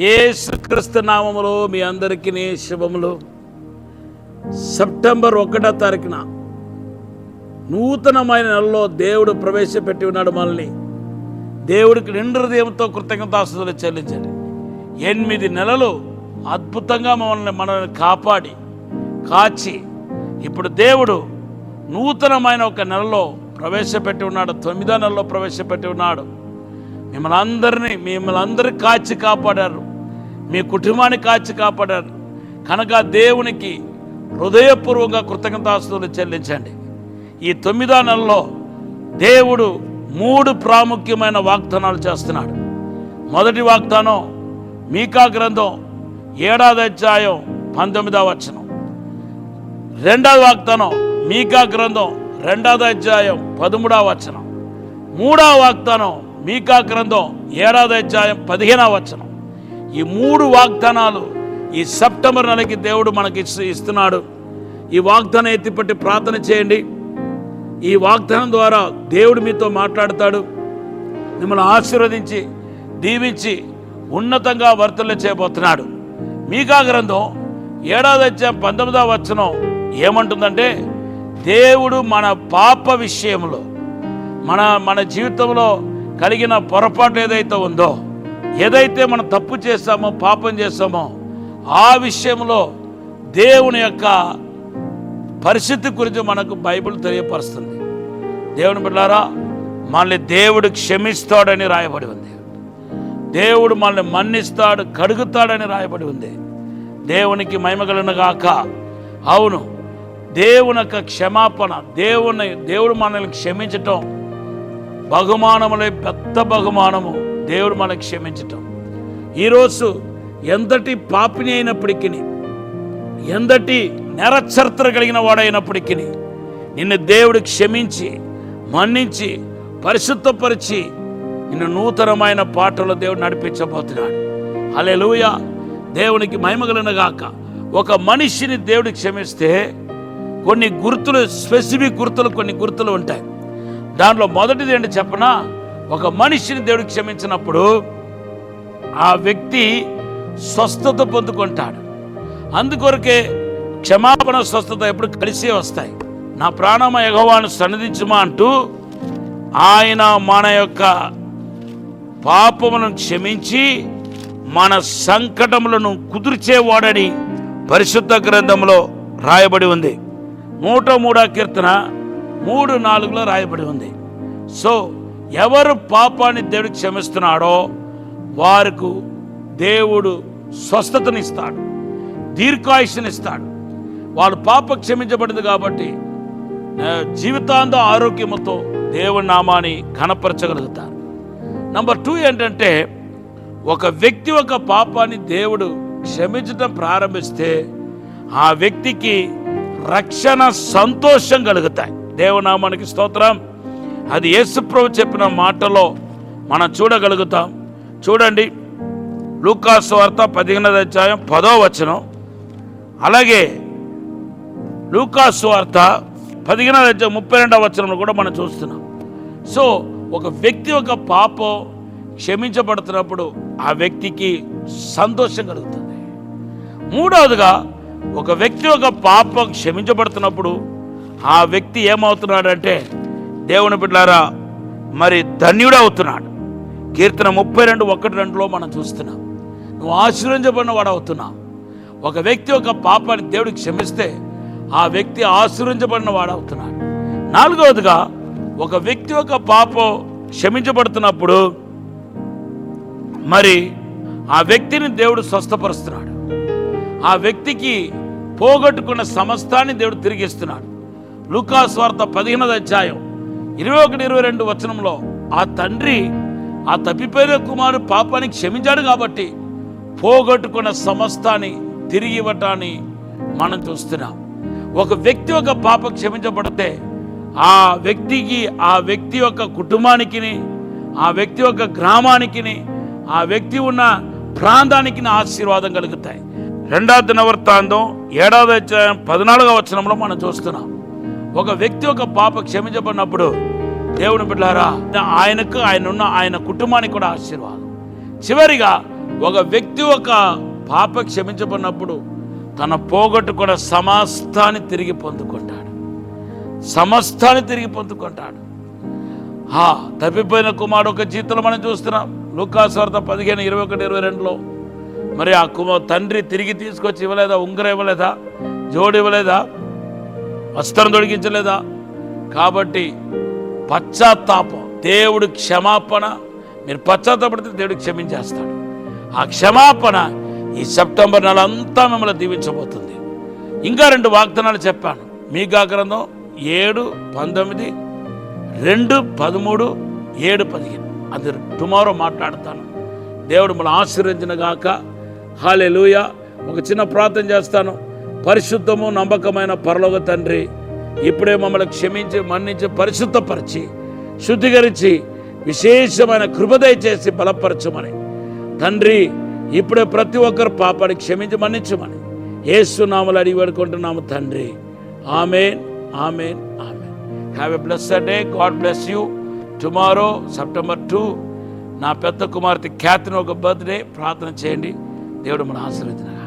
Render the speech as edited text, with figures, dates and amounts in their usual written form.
యేసుక్రీస్తు నామములో మీ అందరికీ శుభములు. సెప్టెంబర్ 1వ తారీఖున నూతనమైన నెలలో దేవుడు ప్రవేశపెట్టి ఉన్నాడు. మనల్ని దేవుడికి నిండు హృదయంతో కృతజ్ఞతాస్తుతులు చెల్లించండి. 8 నెలలు అద్భుతంగా మనల్ని కాపాడి కాచి ఇప్పుడు దేవుడు నూతనమైన ఒక నెలలో ప్రవేశపెట్టి ఉన్నాడు. 9వ నెలలో ప్రవేశపెట్టి ఉన్నాడు. మిమ్మల్ని అందరినీ కాచి కాపాడారు. మీ కుటుంబాన్ని కాచి కాపాడారు కనుక దేవునికి హృదయపూర్వకంగా కృతజ్ఞతాస్తుతులు చెల్లించండి. ఈ 9వ నెలలో దేవుడు 3 ప్రాముఖ్యమైన వాగ్దానాలు చేస్తున్నాడు. మొదటి వాగ్దానం మీకా గ్రంథం 7వ అధ్యాయం 19వ వచనం. రెండవ వాగ్దానం మీకా గ్రంథం 2వ అధ్యాయం 13వ వచనం. మూడవ వాగ్దానం మీకా గ్రంథం 7వ అధ్యాయం 15వ వచనం. ఈ 3 వాగ్దానాలు ఈ సెప్టెంబర్ నెలకి దేవుడు మనకి ఇస్తున్నాడు. ఈ వాగ్దానం ఎత్తిపట్టి ప్రార్థన చేయండి. ఈ వాగ్దానం ద్వారా దేవుడు మీతో మాట్లాడతాడు. మిమ్మల్ని ఆశీర్వదించి దీవించి ఉన్నతంగా వర్తలు చేయబోతున్నాడు. మీకా గ్రంథం 7వ అధ్యాయం 19వ వచనం ఏమంటుందంటే, దేవుడు మన పాప విషయంలో మన జీవితంలో కలిగిన పొరపాటు ఏదైతే ఉందో, ఏదైతే మనం తప్పు చేస్తామో పాపం చేస్తామో ఆ విషయంలో దేవుని యొక్క పరిస్థితి గురించి మనకు బైబిల్ తెలియపరుస్తుంది. దేవుని బిడ్డలారా, మనల్ని దేవుడు క్షమిస్తాడని రాయబడి ఉంది. దేవుడు మనల్ని మన్నిస్తాడు, కడుగుతాడని రాయబడి ఉంది. దేవునికి మహిమ కలుగును గాక. అవును, దేవుని యొక్క క్షమాపణ, దేవుడు మనల్ని క్షమించటం బహుమానములే పెద్ద బహుమానము. దేవుడు మనల్ని క్షమించటం. ఈరోజు ఎంతటి పాపిని అయినప్పటికీ, ఎంతటి నెరచరిత్ర కలిగిన వాడైనప్పటికీ నిన్ను దేవుడు క్షమించి మన్నించి పరిశుద్ధపరిచి నిన్ను నూతనమైన పాటలో దేవుడు నడిపించబోతున్నాడు. హల్లెలూయా, దేవునికి మహిమ కలుగును గాక. ఒక మనిషిని దేవుడు క్షమిస్తే కొన్ని గుర్తులు, స్పెసిఫిక్ గుర్తులు, కొన్ని గుర్తులు ఉంటాయి. దాంట్లో మొదటిది ఏంటి చెప్పనా? ఒక మనిషిని దేవుడు క్షమించినప్పుడు ఆ వ్యక్తి స్వస్థత పొందుకుంటాడు. అందుకొరకే క్షమాపణ స్వస్థత ఎప్పుడు కలిసే వస్తాయి. నా ప్రాణమ యెహోవాను సన్నిధించుమా అంటూ ఆయన మన యొక్క పాపములను క్షమించి మన సంకటములను కుదిర్చేవాడని పరిశుద్ధ గ్రంథంలో రాయబడి ఉంది. 103వ కీర్తన 3:4 రాయబడి ఉంది. సో ఎవరు పాపాన్ని దేవుడు క్షమిస్తున్నాడో వారికి దేవుడు స్వస్థతనిస్తాడు, దీర్ఘాయుష్నిస్తాడు. వాళ్ళు పాప క్షమించబడింది కాబట్టి జీవితాంతం ఆరోగ్యముతో దేవుని నామాన్ని ఘనపరచగలుగుతారు. నంబర్ 2 ఏంటంటే, ఒక వ్యక్తి ఒక పాపాన్ని దేవుడు క్షమించడం ప్రారంభిస్తే ఆ వ్యక్తికి రక్షణ, సంతోషం కలుగుతాయి. దేవునామానికి స్తోత్రం. అది యేసుప్రభు చెప్పిన మాటలో మనం చూడగలుగుతాం. చూడండి, లూకా సువార్త 15వ అధ్యాయం 10వ వచనం, అలాగే లూకా సువార్త 15వ అధ్యాయం 32వ వచనంలో కూడా మనం చూస్తున్నాం. సో ఒక వ్యక్తి ఒక పాపం క్షమించబడుతున్నప్పుడు ఆ వ్యక్తికి సంతోషం కలుగుతుంది. మూడవదిగా, ఒక వ్యక్తి ఒక పాపం క్షమించబడుతున్నప్పుడు ఆ వ్యక్తి ఏమవుతున్నాడంటే, దేవుని బిడ్డలారా, మరి ధన్యుడు అవుతున్నాడు. కీర్తన 32:1-2లో మనం చూస్తున్నాం. నువ్వు ఆశీర్వదించబడిన వాడు అవుతున్నావు. ఒక వ్యక్తి ఒక పాపాన్ని దేవుడు క్షమిస్తే ఆ వ్యక్తి ఆశీర్వదించబడిన వాడు అవుతున్నాడు. 4వదిగా, ఒక వ్యక్తి ఒక పాపం క్షమించబడుతున్నప్పుడు మరి ఆ వ్యక్తిని దేవుడు స్వస్థపరుస్తున్నాడు. ఆ వ్యక్తికి పోగొట్టుకున్న సమస్తాన్ని దేవుడు తిరిగిస్తున్నాడు. లూకా సువార్త 15వ అధ్యాయం 21-22 వచనంలో ఆ తండ్రి ఆ తప్పిపోయిన కుమారుడు పాపాన్ని క్షమించాడు కాబట్టి పోగొట్టుకున్న సమస్తాన్ని తిరిగి ఇవ్వటాన్ని మనం చూస్తున్నాం. ఒక వ్యక్తి ఒక పాపం క్షమించబడితే ఆ వ్యక్తికి, ఆ వ్యక్తి యొక్క కుటుంబానికి, ఆ వ్యక్తి యొక్క గ్రామానికి, ఆ వ్యక్తి ఉన్న ప్రాంతానికి ఆశీర్వాదం కలుగుతాయి. 2వ దినవృత్తాంతం 7వ అధ్యాయం 14వ వచనంలో మనం చూస్తున్నాం. ఒక వ్యక్తి ఒక పాప క్షమించబడినప్పుడు దేవుని బిడ్డలారా, ఆయన కుటుంబానికి కూడా ఆశీర్వాదం. చివరిగా ఒక వ్యక్తి ఒక పాప క్షమించబడినప్పుడు తన పోగొట్టుకున్న సమస్తాన్ని తిరిగి పొందుకుంటాడు. సమస్తాన్ని తిరిగి పొందుకుంటాడు. తప్పిపోయిన కుమారుడు ఒక జీవితంలో మనం చూస్తున్నాం. లూకాసు వార్త 15:21-22లో మరి ఆ తండ్రి తిరిగి తీసుకొచ్చి ఇవ్వలేదా? ఉంగరం ఇవ్వలేదా? జోడు ఇవ్వలేదా? వస్త్రం తొడిగించలేదా? కాబట్టి పశ్చాత్తాపం, దేవుడు క్షమాపణ, మీరు పశ్చాత్తాపడితే దేవుడు క్షమించేస్తాడు. ఆ క్షమాపణ ఈ సెప్టెంబర్ నెల అంతా మిమ్మల్ని దీవించబోతుంది. ఇంకా 2 వాగ్దానాలు చెప్పాను. మీకా గ్రంథం 7:19, 2:13, 7:15. అది టుమారో మాట్లాడతాను. దేవుడు మిమ్మల్ని ఆశీర్వదించిన గాక. హల్లెలూయా. ఒక చిన్న ప్రార్థన చేస్తాను. పరిశుద్ధము నమ్మకమైన పరలోక తండ్రి, ఇప్పుడే మమ్మల్ని క్షమించి మన్నించి పరిశుద్ధపరిచి శుద్ధీకరించి విశేషమైన కృప దయచేసి బలపరచమని తండ్రి, ఇప్పుడే ప్రతి ఒక్కరు పాపాన్ని క్షమించి మన్నించమని యేసు నామములో అడిగి వేడుకుంటున్నాము తండ్రి. ఆమేన్, ఆమేన్, ఆమేన్. Have a blessed day. God bless you. Tomorrow September 2 నా పెద్ద కుమార్తె ఖ్యాతిని ఒక బర్త్డే. ప్రార్థన చేయండి. దేవుడు మన ఆశీర్వదించారు.